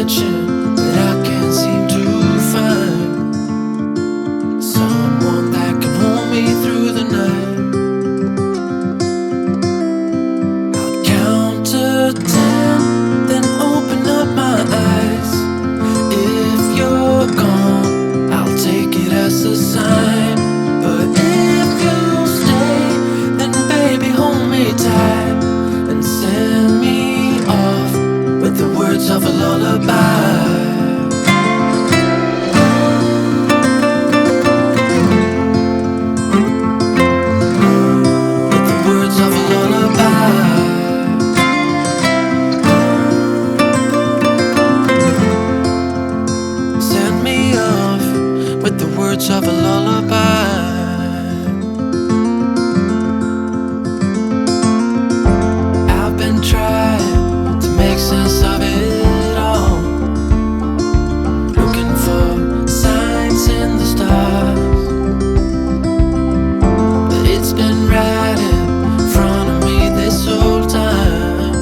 searching, but I can't seem to find someone that can hold me through the night. I'll count to 10, then open up my eyes. If you're gone, I'll take it as a sign. But if you stay, then baby hold me tight and send me off with the words of a lullaby. With the words of a lullaby. Send me off with the words of a lullaby. I've been trying to make sense of it all, looking for signs in the stars. But it's been right in front of me this whole time.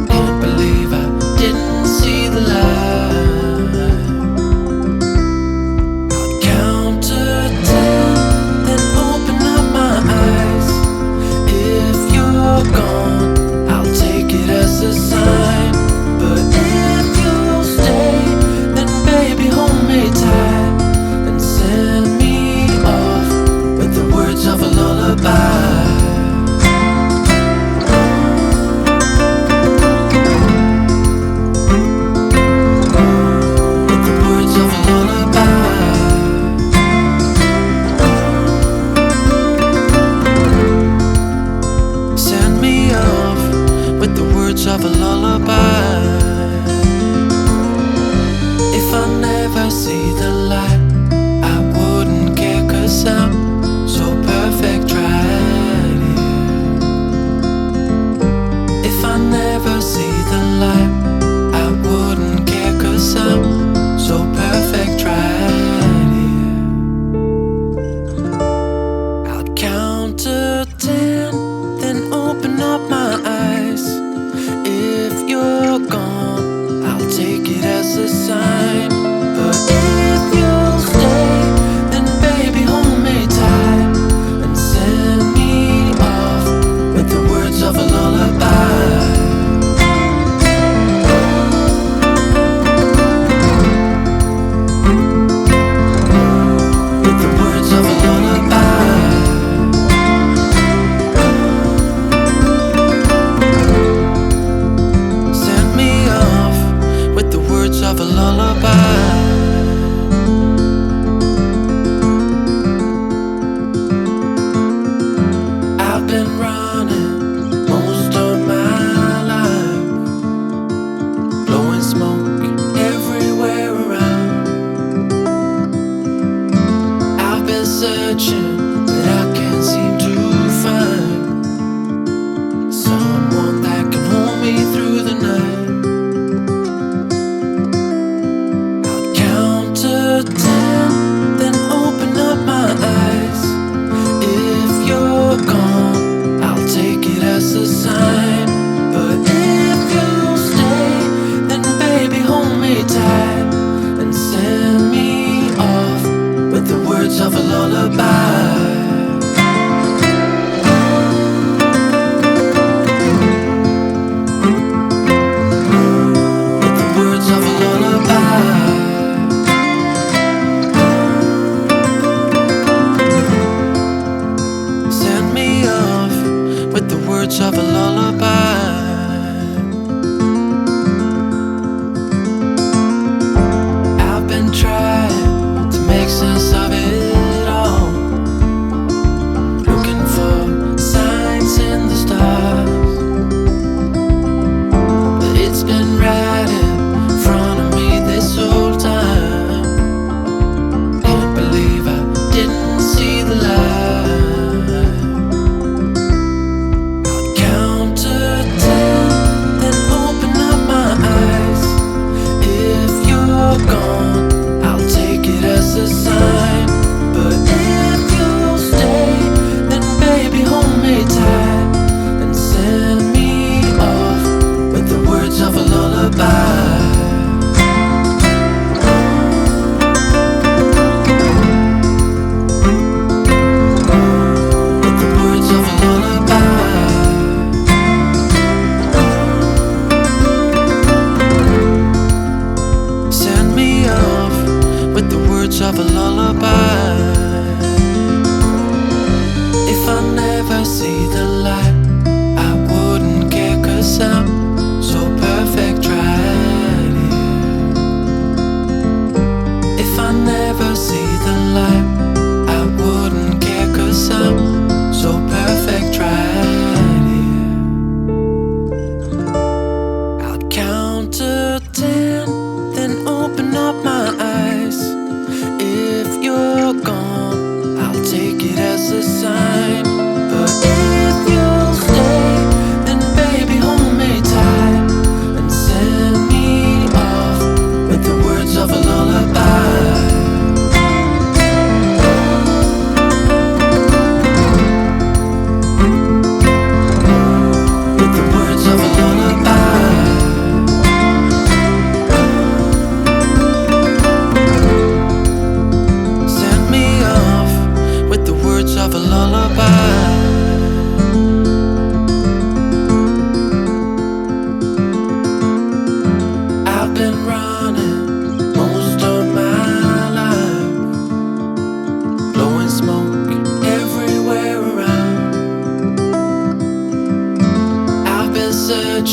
Can't believe I didn't see the light. I'll count to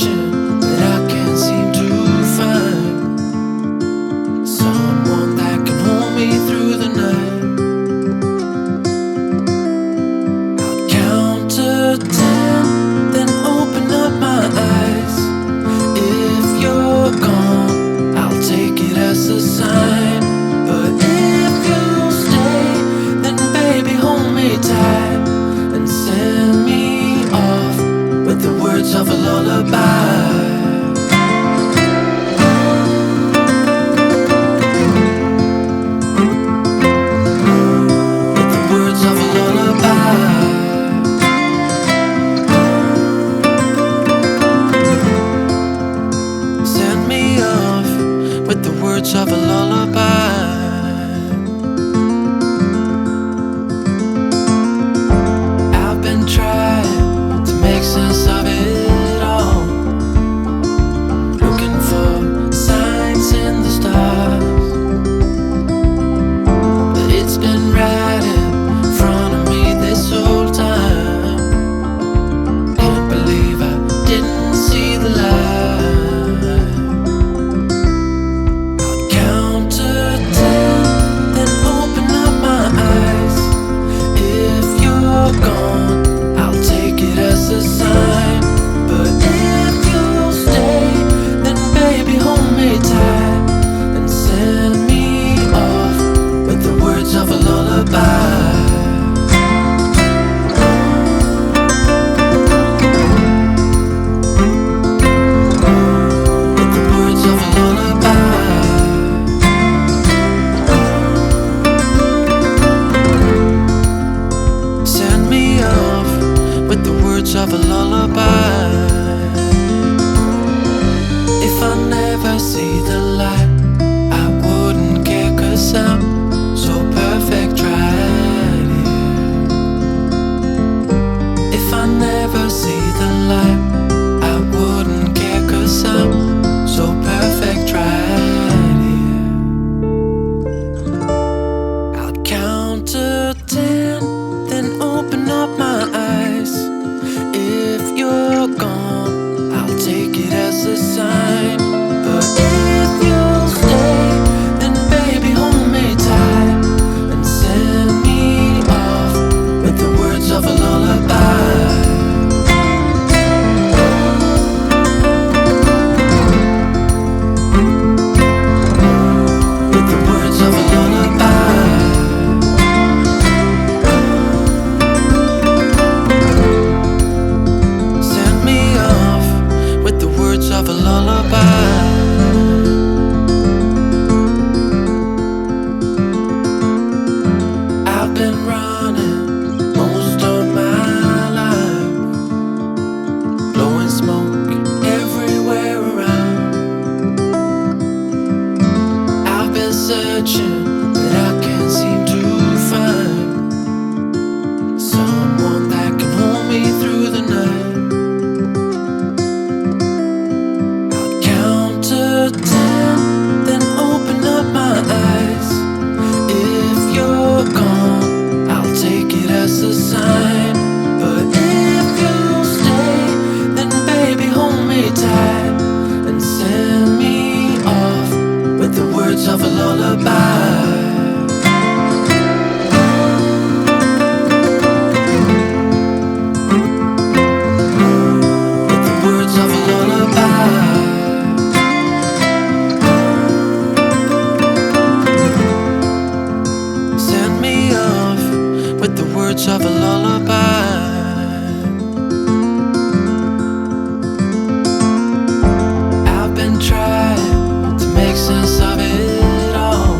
searching, but I can't seem to find someone that can hold me through the night. I'll count to 10, then open up my eyes. If you're gone, I'll take it as a sign. But if you stay, then baby hold me tight and send me off with the words of a lullaby. With the words of a lullaby. Send me off with the words of a lullaby. I've been trying to make sense of it all, looking for signs in the stars, but it's been right in front of me this whole time. Can't believe I didn't see the light. I'll count to 10, then open up my eyes. If you're gone, I'll take it as a sign. But if you stay, then baby hold me tight and send me off with the words of a lullaby. With the words of a lullaby. Send me off with the words of a lullaby. If I never see the light, I wouldn't care, 'cause I'm so perfect right here. If I never see the light, I wouldn't care, 'cause I'm so perfect right here. I'll count to 10, then open up my eyes. If you're gone, I'll take it as a sign. But if you stay, then baby hold me tight and send me off with the words of a lullaby. With the words of a lullaby. Send me off with the words of a lullaby. I've been running most of my life, blowing smoke everywhere around. I've been searching, but I can't seem to find someone that can hold me through the night. I'll count to 10, then open up my eyes. If you're gone, I'll take it as a sign. But if you stay, then baby hold me tight and send me off with the words of a lullaby. With the words of a lullaby. Send me off with the words of a lullaby. I've been trying to make sense of it all,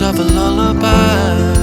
of a lullaby.